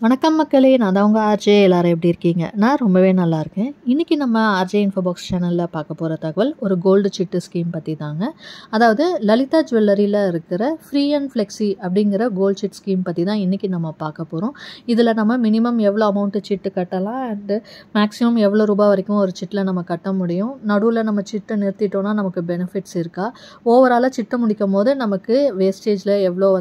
வணக்கம் மக்களே, நான் தான் உங்கள் ஆர்ஜே. எல்லாரும் எப்படி இருக்கீங்க? நான் ரொம்பவே நல்லா இருக்கேன். இன்றைக்கி நம்ம ஆர்ஜே இன்ஃபோபாக்ஸ் சேனலில் பார்க்க போகிற தகவல் ஒரு கோல்டு சிட்டு ஸ்கீம் பற்றி தாங்க. அதாவது லலிதா ஜுவல்லரியில் இருக்கிற ஃப்ரீ அண்ட் ஃப்ளெக்ஸி அப்படிங்கிற கோல்டு சிட் ஸ்கீம் பற்றி தான் இன்றைக்கி நம்ம பார்க்க போகிறோம். இதில் நம்ம மினிமம் எவ்வளோ அமௌண்ட்டு சிட்டு கட்டலாம் அண்டு மேக்ஸிமம் எவ்வளோ ரூபாய் வரைக்கும் ஒரு சிட்டில் நம்ம கட்ட முடியும், நடுவில் நம்ம சிட்டை நிறுத்திட்டோன்னா நமக்கு பெனிஃபிட்ஸ் இருக்கா, ஓவராலாக சிட்டை முடிக்கும் போது நமக்கு வேஸ்டேஜில் எவ்வளோ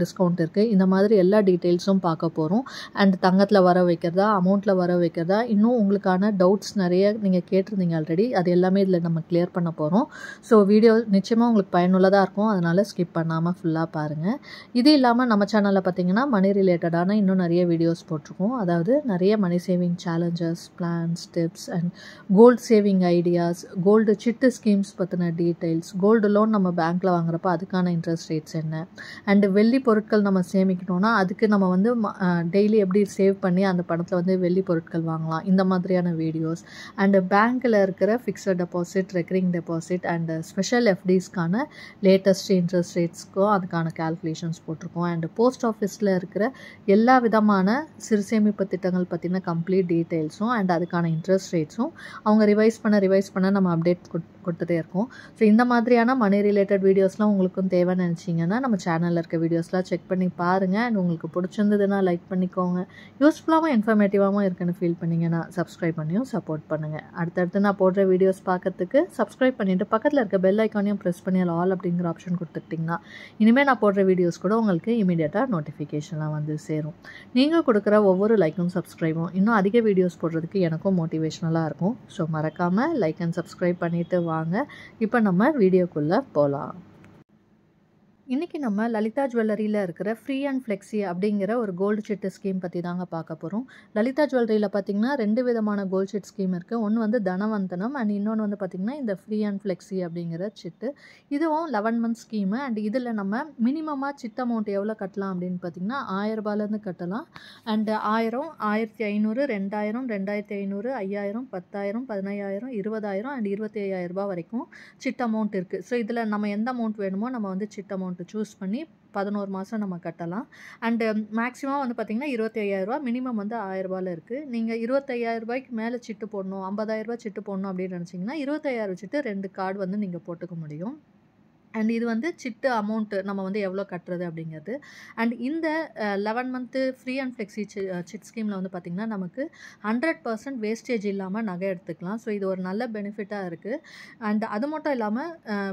டிஸ்கவுண்ட் இருக்குது, இந்த மாதிரி எல்லா டீட்டெயில்ஸும் பார்க்க போகிறோம். அண்ட் தங்கத்தில் வர வைக்கிறதா, அமௌண்ட்டில் வர வைக்கிறதா, இன்னும் உங்களுக்கான டவுட்ஸ் நிறைய நீங்கள் கேட்டிருந்தீங்க ஆல்ரெடி. அது எல்லாமே இதில் நம்ம கிளியர் பண்ண போகிறோம். ஸோ வீடியோ நிச்சயமாக உங்களுக்கு பயனுள்ளதாக இருக்கும். அதனால் ஸ்கிப் பண்ணாமல் ஃபுல்லாக பாருங்கள். இது இல்லாமல் நம்ம சேனலில் பார்த்தீங்கன்னா மணி ரிலேட்டடான இன்னும் நிறைய வீடியோஸ் போட்டிருக்கோம். அதாவது நிறைய money saving challenges, plans, tips and gold saving ideas, gold chit schemes பற்றின டீட்டெயில்ஸ், கோல்டு லோன் நம்ம பேங்க்கில் வாங்குறப்ப அதுக்கான இன்ட்ரெஸ்ட் ரேட்ஸ் என்ன, அண்டு வெள்ளி பொருட்கள் நம்ம சேமிக்கணும்னா அதுக்கு நம்ம டெய்லி எப்படி சேவ் பண்ணி அந்த பணத்தில் வெள்ளி பொருட்கள் வாங்கலாம், இந்த மாதிரியான வீடியோஸ், அண்டு பேங்க்கில் இருக்கிற fixed deposit, recurring deposit and special எஃப்டிஸ்க்கான லேட்டஸ்ட் இன்ட்ரெஸ்ட் ரேட்ஸ்க்கும் அதுக்கான கால்குலேஷன்ஸ் போட்டிருக்கோம். அண்டு போஸ்ட் ஆஃபீஸில் இருக்கிற எல்லா விதமான சிறு சேமிப்பு திட்டங்கள் பற்றின கம்ப்ளீட் டீட்டெயில்ஸும் அண்ட் அதுக்கான இன்ட்ரெஸ்ட் ரேட்ஸும் அவங்க ரிவைஸ் பண்ண நம்ம அப்டேட் கொடுத்துட்டே இருக்கோம். ஸோ இந்த மாதிரியான மணி ரிலேட்டட் வீடியோஸ்லாம் உங்களுக்கும் தேவைன்னு நினச்சிங்கன்னா நம்ம சேனலில் இருக்க வீடியோஸ்லாம் செக் பண்ணி பாருங்கள். அண்ட் உங்களுக்கு பிடிச்சிருந்ததுன்னா லைக் பண்ணிக்கோங்க, யூஸ்ஃபுல்லாகவும் இன்ஃபர்மேட்டிவாகவும் இருக்குன்னு ஃபீல் பண்ணிங்கன்னா சப்ஸ்கிரைப் பண்ணியும் சப்போர்ட் பண்ணுங்கள். அடுத்தடுத்து நான் போடுற வீடியோஸ் பார்க்கறதுக்கு சப்ஸ்கிரைப் பண்ணிவிட்டு பக்கத்தில் இருக்க பெல் ஐக்கானையும் ப்ரெஸ் பண்ணி ஆல் அப்படிங்கிற ஆப்ஷன் கொடுத்துக்கிட்டிங்கன்னா இனிமேல் நான் போடுற வீடியோஸ் கூட உங்களுக்கு இமீடியட்டாக நோட்டிஃபிகேஷன்லாம் சேரும். நீங்கள் கொடுக்குற ஒவ்வொரு லைக்கும் சப்ஸ்கிரைபும் இன்னும் அதிக வீடியோஸ் போடுறதுக்கு எனக்கும் மோட்டிவேஷ்னலாக இருக்கும். ஸோ மறக்காமல் லைக் அண்ட் சப்ஸ்கிரைப் பண்ணிவிட்டு வாங்க. இப்போ நம்ம வீடியோக்குள்ளே போகலாம். இன்றைக்கி நம்ம லலிதா ஜுவல்லரியில் இருக்கிற ஃப்ரீ அண்ட் ஃப்ளெக்ஸி அப்படிங்கிற ஒரு கோல்டு சிட்டு ஸ்கீம் பற்றி தாங்க பார்க்க போகிறோம். லலிதா ஜுவல்லரியில் பார்த்திங்கன்னா 2 விதமான கோல்டு சிட் ஸ்கீம் இருக்குது. ஒன்று தனவந்தனம் அண்ட் இன்னொன்று பார்த்திங்கன்னா இந்த ஃப்ரீ அண்ட் ஃப்ளெக்ஸி அப்படிங்கிற சிட்டு. இதுவும் 11 மந்த் ஸ்கீமு. அண்ட் இதில் நம்ம மினிமமாக சிட் அமௌண்ட் எவ்வளோ கட்டலாம் அப்படின்னு பார்த்திங்கன்னா 1000 ரூபாயிலேருந்து கட்டலாம். அண்டு 1000, 1500, 2000, 2500, 5000, 10,000, 15,000, 20,000 அண்ட் 25,000 ரூபாய் வரைக்கும் சிட் அமௌண்ட் இருக்குது. ஸோ இதில் நம்ம எந்த அமௌண்ட் வேணுமோ நம்ம சிட் அமௌண்ட் சூஸ் பண்ணி 11 மாதம் நம்ம கட்டலாம். அண்டு மேக்ஸிமம் பார்த்திங்கன்னா 25,000 ரூபா, மினிமம் 1000 ரூபாயில் இருக்குது. நீங்கள் 25,000 ரூபாய்க்கு மேலே சிட்டு போடணும், 50,000 ரூபா சிட்டு போடணும் அப்படின்னு நினச்சிங்கன்னா 25,000 சிட்டு 2 கார்டு நீங்கள் போட்டுக்க முடியும். அண்ட் இது சிட்டு அமௌண்ட்டு நம்ம எவ்வளோ கட்டுறது அப்படிங்கிறது. அண்ட் இந்த 11 month free and flexi chit ஸ்கீமில் பார்த்திங்கன்னா நமக்கு 100% வேஸ்டேஜ் இல்லாமல் நகை எடுத்துக்கலாம். ஸோ இது ஒரு நல்ல பெனிஃபிட்டாக இருக்குது. அண்ட் அது மட்டும் இல்லாமல்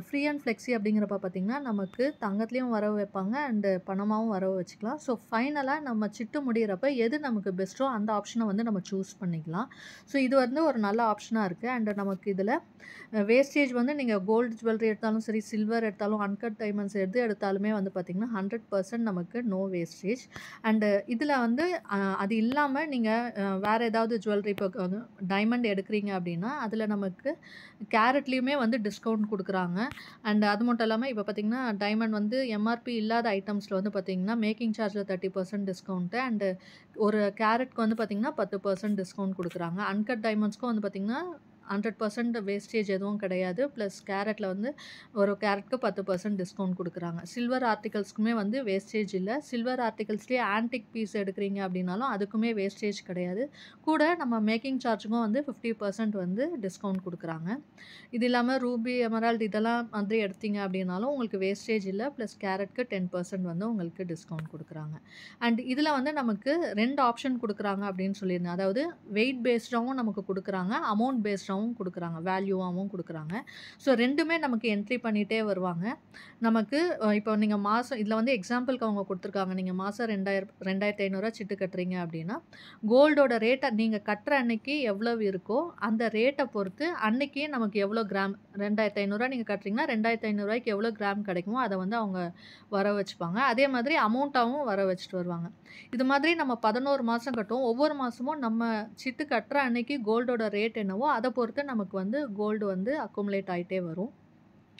ஃப்ரீ அண்ட் ஃப்ளெக்ஸி அப்படிங்கிறப்ப பார்த்திங்கன்னா நமக்கு தங்கத்துலேயும் வர வைப்பாங்க அண்டு பணமாகவும் வர வச்சுக்கலாம். ஸோ ஃபைனலாக நம்ம சிட்டு முடிகிறப்ப எது நமக்கு பெஸ்ட்டோ அந்த ஆப்ஷனை நம்ம சூஸ் பண்ணிக்கலாம். ஸோ இது ஒரு நல்ல ஆப்ஷனாக இருக்குது. அண்டு நமக்கு இதில் வேஸ்டேஜ் நீங்கள் கோல்டு ஜுவல்லரி எடுத்தாலும் சரி, சில்வர் எடுத்தாலும், அன்கட் டைமண்ட்ஸ் எது எடுத்தாலுமே பார்த்திங்கன்னா 100% நமக்கு நோ வேஸ்டேஜ். அண்டு இதில் அது இல்லாமல் நீங்கள் வேறு ஏதாவது ஜுவல்லரி இப்போ டைமண்ட் எடுக்கிறீங்க அப்படின்னா அதில் நமக்கு கேரட்லேயுமே டிஸ்கவுண்ட் கொடுக்குறாங்க. அண்ட் அது மட்டும் இல்லாமல் இப்போ பார்த்திங்கன்னா டைமண்ட் எம்ஆர்பி இல்லாத ஐட்டம்ஸில் பார்த்திங்கன்னா மேக்கிங் சார்ஜில் 30% டிஸ்கவுண்ட்டு அண்டு ஒரு கேரட்க்கு பார்த்திங்கன்னா 10% டிஸ்கவுண்ட் கொடுக்குறாங்க. அன்கட் டைமண்ட்ஸ்க்கும் பார்த்திங்கன்னா 100% வேஸ்டேஜ் எதுவும் கிடையாது. ப்ளஸ் கேரட்டில் ஒரு கேரட்க்கு 10% டிஸ்கவுண்ட் கொடுக்குறாங்க. சில்வர் ஆர்டிகல்ஸ்க்குமே வேஸ்டேஜ் இல்லை. சில்வர் ஆர்டிகல்ஸ்லேயே ஆன்டிக் பீஸ் எடுக்கிறீங்க அப்படின்னாலும் அதுக்குமே வேஸ்டேஜ் கிடையாது. கூட நம்ம மேக்கிங் சார்ஜுக்கும் 50% டிஸ்கவுண்ட் கொடுக்குறாங்க. இது இல்லாமல் ரூபி, எமரால்டு இதெல்லாம் எடுத்தீங்க அப்படின்னாலும் உங்களுக்கு வேஸ்டேஜ் இல்லை. ப்ளஸ் கேரட்க்கு 10% உங்களுக்கு டிஸ்கவுண்ட் கொடுக்குறாங்க. அண்ட் இதில் நமக்கு 2 ஆப்ஷன் கொடுக்குறாங்க அப்படின்னு சொல்லியிருந்தேன். அதாவது வெயிட் பேஸ்டாகவும் நமக்கு கொடுக்குறாங்க, அமௌண்ட் பேஸ்டாகவும் கொடுக்குறாங்க, வேல்யூவாகவும் கொடுக்குறாங்க. ஸோ ரெண்டுமே நமக்கு என்ட்ரி பண்ணிகிட்டே வருவாங்க. நமக்கு இப்போ நீங்கள் மாதம் இதில் எக்ஸாம்பிளுக்கு அவங்க கொடுத்துருக்காங்க. நீங்கள் மாதம் 2,500 சிட்டு கட்டுறீங்க அப்படின்னா கோல்டோட ரேட்டை நீங்கள் கட்டுற அன்னைக்கு எவ்வளவு இருக்கோ அந்த ரேட்டை பொறுத்து அன்னைக்கே நமக்கு எவ்வளோ கிராம், 2,500 நீங்கள் கட்டுறீங்கன்னா 2,500 ரூபாய்க்கு எவ்வளோ கிராம் கிடைக்குமோ அதை அவங்க வர வச்சுப்பாங்க. அதே மாதிரி அமௌண்ட்டாகவும் வர வச்சுட்டு வருவாங்க. இது மாதிரி நம்ம 11 மாதம் கட்டுவோம். ஒவ்வொரு மாதமும் நம்ம சிட்டு கட்டுற அன்னைக்கு கோல்டோட ரேட் என்னவோ அதை பொறுத்து நமக்கு கோல்டு அக்குமுலேட் ஆகிட்டே வரும்.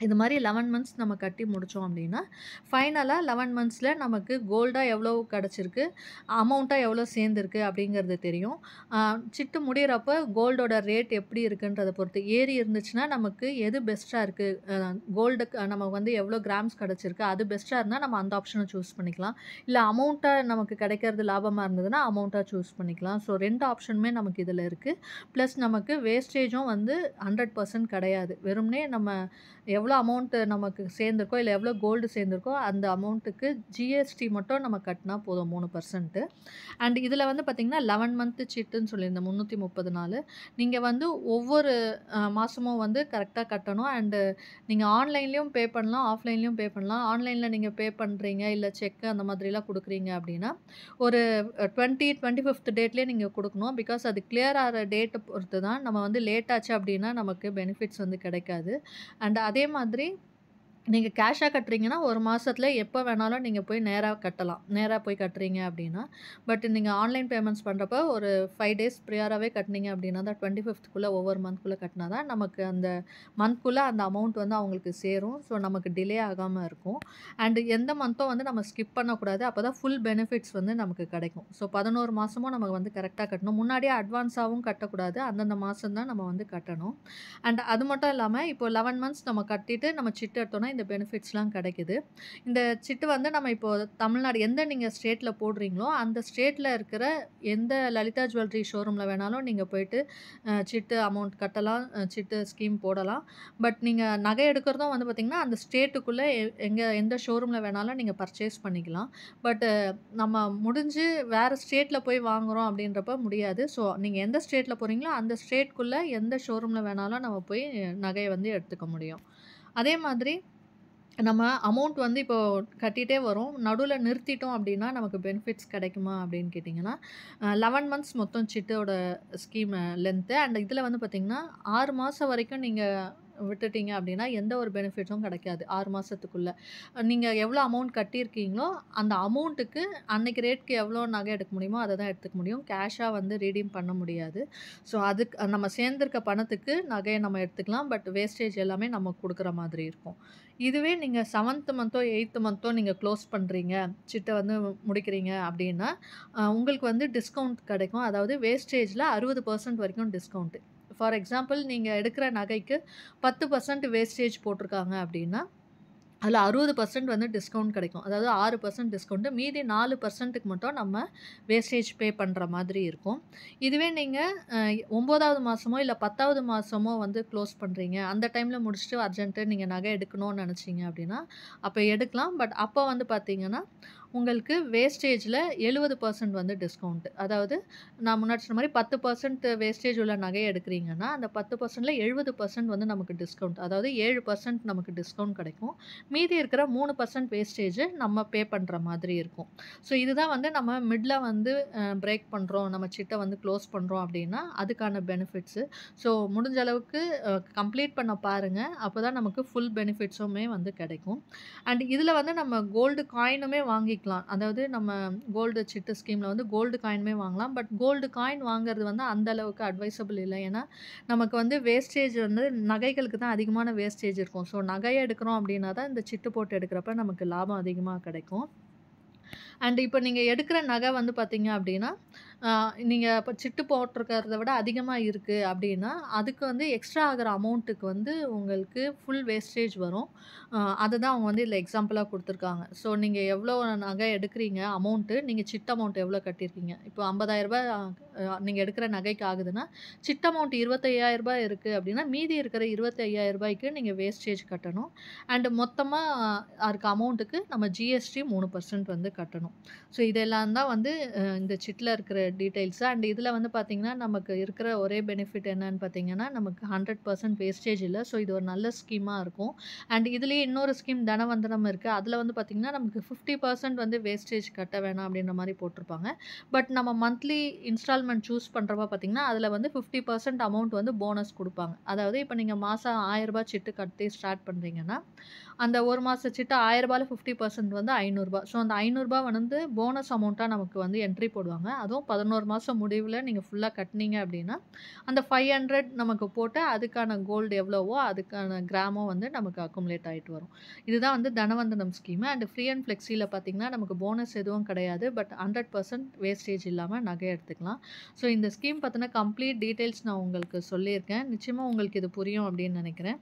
இது மாதிரி 11 மந்த்ஸ் நம்ம கட்டி முடித்தோம் அப்படின்னா ஃபைனலாக 11 மந்த்ஸில் நமக்கு கோல்டாக எவ்வளோ கிடச்சிருக்கு, அமௌண்ட்டாக எவ்வளோ சேர்ந்துருக்கு அப்படிங்கிறது தெரியும். சிட்டு முடிகிறப்ப கோல்டோட ரேட் எப்படி இருக்குன்றதை பொறுத்து ஏறி இருந்துச்சுன்னா நமக்கு எது பெஸ்ட்டாக இருக்குது, கோல்டுக்கு நமக்கு வந்து எவ்வளோ கிராம்ஸ் கிடச்சிருக்கு அது பெஸ்ட்டாக இருந்தால் நம்ம அந்த ஆப்ஷனை சூஸ் பண்ணிக்கலாம். இல்லை அமௌண்ட்டாக நமக்கு கிடைக்கிறது லாபமாக இருந்ததுன்னா அமௌண்ட்டாக சூஸ் பண்ணிக்கலாம். ஸோ 2 ஆப்ஷனுமே நமக்கு இதில் இருக்குது. ப்ளஸ் நமக்கு வேஸ்டேஜும் வந்து 100% கிடையாது. வெறும்னே நம்ம எவ்வளோ அமௌண்ட்டு நமக்கு சேர்ந்துருக்கோ இல்லை எவ்வளோ கோல்டு சேர்ந்துருக்கோ அந்த அமௌண்ட்டுக்கு ஜிஎஸ்டி மட்டும் நம்ம கட்டினா போதும் 3%. அண்ட் இதில் வந்து பார்த்திங்கன்னா 11 மந்த்து சிட்டுன்னு சொல்லியிருந்தேன், 330 நாள். நீங்கள் வந்து ஒவ்வொரு மாதமும் வந்து கரெக்டாக கட்டணும். அண்டு நீங்கள் ஆன்லைன்லேயும் பே பண்ணலாம், ஆஃப்லைன்லேயும் பே பண்ணலாம். ஆன்லைனில் நீங்கள் பே பண்ணுறீங்க இல்லை செக்கு அந்த மாதிரிலாம் கொடுக்குறீங்க அப்படின்னா ஒரு 25th டேட்லேயே நீங்கள் கொடுக்கணும். பிகாஸ் அது கிளியர் ஆகிற டேட்டை பொறுத்து தான் நம்ம வந்து லேட் ஆச்சு அப்படின்னா நமக்கு பெனிஃபிட்ஸ் வந்து கிடைக்காது. அண்ட் அதே மாதிரி நீங்கள் கேஷாக கட்டுறீங்கன்னா ஒரு மாதத்தில் எப்போ வேணாலும் நீங்கள் போய் நேராக கட்டலாம். நேராக போய் கட்டுறீங்க அப்படின்னா. பட் நீங்கள் ஆன்லைன் பேமெண்ட்ஸ் பண்ணுறப்ப ஒரு 5 டேஸ் ப்ரியாராகவே கட்டினீங்க அப்படின்னா தான் 25th ஒவ்வொரு மந்த்குள்ளே கட்டினா தான் நமக்கு அந்த மந்த்குள்ளே அந்த அமௌண்ட் வந்து அவங்களுக்கு சேரும். ஸோ நமக்கு டிலே ஆகாமல் இருக்கும். அண்டு எந்த மந்த்தும் வந்து நம்ம ஸ்கிப் பண்ணக்கூடாது. அப்போ தான் ஃபுல் பெனிஃபிட்ஸ் வந்து நமக்கு கிடைக்கும். ஸோ 11 மாதமும் நம்ம வந்து கரெக்டாக கட்டணும். முன்னாடியே அட்வான்ஸாகவும் கட்டக்கூடாது, அந்தந்த மாதம் தான் நம்ம வந்து கட்டணும். அண்ட் அது மட்டும் இல்லாமல் இப்போ 11 மந்த்ஸ் நம்ம கட்டிட்டு நம்ம சிட்டு எடுத்தோன்னா இந்த பெனிஃபிட்ஸ்லாம் கிடைக்குது. இந்த சிட்டு வந்து நம்ம இப்போது தமிழ்நாடு எந்த நீங்கள் ஸ்டேட்டில் போடுறீங்களோ அந்த ஸ்டேட்டில் இருக்கிற எந்த லலிதா ஜுவல்லரி ஷோரூமில் வேணாலும் நீங்கள் போயிட்டு சிட்டு அமௌண்ட் கட்டலாம், சிட்டு ஸ்கீம் போடலாம். பட் நீங்கள் நகை எடுக்கிறதும் வந்து பார்த்திங்கன்னா அந்த ஸ்டேட்டுக்குள்ளே எந்த ஷோரூமில் வேணாலும் நீங்கள் பர்ச்சேஸ் பண்ணிக்கலாம். பட்டு நம்ம முடிஞ்சு வேறு ஸ்டேட்டில் போய் வாங்குகிறோம் அப்படின்றப்ப முடியாது. ஸோ நீங்கள் எந்த ஸ்டேட்டில் போகிறீங்களோ அந்த ஸ்டேட்குள்ளே எந்த ஷோரூமில் வேணாலும் நம்ம போய் நகையை வந்து எடுத்துக்க முடியும். அதே மாதிரி நம்ம அமௌண்ட் வந்து இப்போது கட்டிகிட்டே வரோம், நடுவில் நிறுத்திட்டோம் அப்படின்னா நமக்கு பெனிஃபிட்ஸ் கிடைக்குமா அப்படின்னு கேட்டிங்கன்னா 11 மந்த்ஸ் மொத்தம் சிட்டோட ஸ்கீம் லென்த்து. அண்ட் இதில் வந்து பார்த்திங்கன்னா 6 மாதம் வரைக்கும் நீங்கள் விட்டுட்டீங்க அப்படின்னா எந்த ஒரு பெனிஃபிட்ஸும் கிடைக்காது. 6 மாதத்துக்குள்ளே நீங்கள் எவ்வளோ அமௌண்ட் கட்டியிருக்கீங்களோ அந்த அமௌண்ட்டுக்கு அன்றைக்கி ரேட்க்கு எவ்வளோ நகை எடுக்க முடியுமோ அதை தான் எடுத்துக்க முடியும். கேஷாக வந்து ரீடீம் பண்ண முடியாது. ஸோ அதுக்கு நம்ம சேர்ந்துருக்க பணத்துக்கு நகையை நம்ம எடுத்துக்கலாம். பட் வேஸ்டேஜ் எல்லாமே நம்ம கொடுக்குற மாதிரி இருக்கும். இதுவே நீங்கள் 7th மந்த்தோ 8th மந்த்தோ நீங்கள் க்ளோஸ் பண்ணுறீங்க, சிட்டை வந்து முடிக்கிறீங்க அப்படின்னா உங்களுக்கு வந்து டிஸ்கவுண்ட் கிடைக்கும். அதாவது வேஸ்டேஜில் 60% வரைக்கும் டிஸ்கவுண்ட்டு. ஃபார் எக்ஸாம்பிள் நீங்கள் எடுக்கிற நகைக்கு 10% வேஸ்டேஜ் போட்டிருக்காங்க அப்படின்னா அதில் 60% வந்து டிஸ்கவுண்ட் கிடைக்கும். அதாவது 6% டிஸ்கவுண்ட்டு, மீதி 4%க்கு மட்டும் நம்ம வேஸ்டேஜ் பே பண்ணுற மாதிரி இருக்கும். இதுவே நீங்கள் 9வது மாதமோ இல்லை 10வது மாதமோ வந்து க்ளோஸ் பண்ணுறீங்க, அந்த டைமில் முடிச்சுட்டு அர்ஜென்ட்டு நீங்கள் நகை எடுக்கணும்னு நினச்சிங்க அப்படின்னா அப்போ எடுக்கலாம். பட் அப்போ வந்து பார்த்திங்கன்னா உங்களுக்கு வேஸ்டேஜில் 70% வந்து டிஸ்கவுண்ட்டு. அதாவது நான் முன்னாடி சொன்ன மாதிரி 10% வேஸ்டேஜ் உள்ள நகையை எடுக்கிறீங்கன்னா அந்த 10%ல் 70% வந்து நமக்கு டிஸ்கவுண்ட். அதாவது 7% நமக்கு டிஸ்கவுண்ட் கிடைக்கும். மீதி இருக்கிற 3% வேஸ்டேஜ் நம்ம பே பண்ணுற மாதிரி இருக்கும். ஸோ இதுதான் வந்து நம்ம மிடில் வந்து பிரேக் பண்ணுறோம், நம்ம சிட்டை வந்து க்ளோஸ் பண்ணுறோம் அப்படின்னா அதுக்கான பெனிஃபிட்ஸு. ஸோ முடிஞ்ச அளவுக்கு கம்ப்ளீட் பண்ண பாருங்கள், அப்போ தான் நமக்கு ஃபுல் பெனிஃபிட்ஸுமே வந்து கிடைக்கும். அண்ட் இதில் வந்து நம்ம கோல்டு காயினுமே வாங்கிக்கலாம். அதாவது நம்ம கோல்டு சிட்டு ஸ்கீமில் வந்து கோல்டு காயினுமே வாங்கலாம். பட் கோல்டு காயின் வாங்குறது வந்து அந்த அளவுக்கு அட்வைசபிள் இல்லை. ஏன்னா நமக்கு வந்து வேஸ்டேஜ் வந்து நகைகளுக்கு தான் அதிகமான வேஸ்டேஜ் இருக்கும். ஸோ நகையை எடுக்கிறோம் அப்படின்னா தான் இந்த சிட்டு போட்டு எடுக்கிறப்ப நமக்கு லாபம் அதிகமாக கிடைக்கும். அண்ட் இப்போ நீங்கள் எடுக்கிற நகை வந்து பார்த்திங்க அப்படின்னா நீங்கள் இப்போ சிட்டு போட்டிருக்கிறத விட அதிகமாக இருக்குது அப்படின்னா அதுக்கு வந்து எக்ஸ்ட்ரா ஆகிற அமௌண்ட்டுக்கு வந்து உங்களுக்கு ஃபுல் வேஸ்டேஜ் வரும். அதை தான் அவங்க வந்து இதில் எக்ஸாம்பிளாக கொடுத்துருக்காங்க. ஸோ நீங்கள் எவ்வளோ நகை எடுக்கிறீங்க, அமௌண்ட்டு நீங்கள் சிட் அமௌண்ட் எவ்வளோ கட்டியிருக்கீங்க, இப்போ 50,000 நீங்கள் எடுக்கிற நகைக்கு ஆகுதுன்னா சிட் அமௌண்ட் 25,000 இருக்குது அப்படின்னா மீதி இருக்கிற 25,000 நீங்கள் வேஸ்டேஜ் கட்டணும். அண்டு மொத்தமாக இருக்க அமௌண்ட்டுக்கு நம்ம ஜிஎஸ்டி 3% வந்து கட்டணும். ஸோ இதெல்லாம் தான் வந்து இந்த சிட்டில் இருக்கிற டீட்டெயில்ஸு. அண்ட் இதில் வந்து பார்த்திங்கன்னா நமக்கு இருக்கிற ஒரே பெனிஃபிட் என்னன்னு பார்த்திங்கன்னா நமக்கு 100% வேஸ்டேஜ் இல்லை. ஸோ இது ஒரு நல்ல ஸ்கீமாக இருக்கும். அண்ட் இதுலேயே இன்னொரு ஸ்கீம் தனவந்தனம் இருக்குது. அதில் வந்து பார்த்திங்கன்னா நமக்கு 50% வந்து வேஸ்டேஜ் கட்ட வேணாம் அப்படின்ற மாதிரி போட்டிருப்பாங்க. பட் நம்ம மந்த்லி இன்ஸ்டால்மெண்ட் சூஸ் பண்ணுறப்ப பார்த்திங்கன்னா அதில் வந்து 50% அமௌண்ட் வந்து போனஸ் கொடுப்பாங்க. அதாவது இப்போ நீங்கள் மாதம் 1000 சிட்டு கட்டி ஸ்டார்ட் பண்ணுறீங்கன்னா அந்த 1 மாச சீட்டு ரூ. 1000ல 50% வந்து ரூ. 500. ஸோ அந்த ரூ. 500 வந்து போனஸ் அமௌண்ட்டா நமக்கு வந்து என்ட்ரி போடுவாங்க. அதுவும் 11 மாசம் முடிவுல நீங்க ஃபுல்லா கட்டுனீங்க அப்டின்னா, அந்த 500 நமக்கு போட்டு அதுக்கான கோல்டு எவ்வளவோ அதுக்கான கிராமும் வந்து நமக்கு அக்குமுலேட் ஆயிட்டு வரும். இதுதான் வந்து தனவந்தனம் ஸ்கீம். அண்ட் ஃப்ரீ அண்ட் ஃப்ளெக்ஸில பார்த்தீங்கன்னா, நமக்கு போனஸ் எதுவும் கிடையாது. பட் 100% வேஸ்டேஜ் இல்லாம நகை எடுத்துக்கலாம். ஸோ இந்த ஸ்கீம் பத்தின கம்ப்ளீட் டீட்டெயில்ஸ் நான் உங்களுக்கு சொல்லியிருக்கேன். நிச்சயமா உங்களுக்கு இது புரியும் அப்படின்னு நினைக்கிறேன்.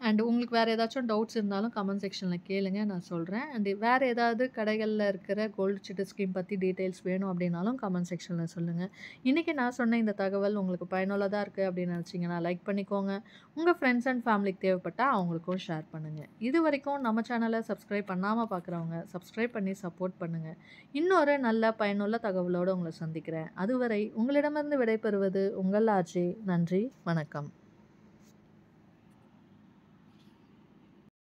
அண்ட் உங்களுக்கு வேற ஏதாச்சும் டவுட்ஸ் இருந்தாலும் கமெண்ட் செக்ஷன்ல கேளுங்க. நான் சொல்றேன். அண்ட் வேற ஏதாவது கடைகள்ல இருக்கிற கோல்டு சீட்டு ஸ்கீம் பத்தி டீட்டெயில்ஸ் வேணும் அப்படின்னாலும் கமெண்ட் செக்ஷன்ல சொல்லுங்க. இன்னைக்கு நான் சொன்ன இந்த தகவல் உங்களுக்கு பயனுள்ளதா இருக்கு அப்படின்னு நினைச்சீங்கன்னா லைக் பண்ணிக்கோங்க. உங்க ஃப்ரெண்ட்ஸ் அண்ட் ஃபேமிலிக்கு தேவைப்பட்டா அவங்களுக்கும் ஷேர் பண்ணுங்க. இதுவரைக்கும் நம்ம சேனலை சப்ஸ்கிரைப் பண்ணாம பார்க்குறவங்க சப்ஸ்கிரைப் பண்ணி சப்போர்ட் பண்ணுங்க. இன்னொரு நல்ல பயனுள்ள தகவலோடு உங்களை சந்திக்கிறேன். அதுவரை உங்களிடமிருந்து விடைபெறுவது உங்கள் ஆர்ஜே. நன்றி, வணக்கம்.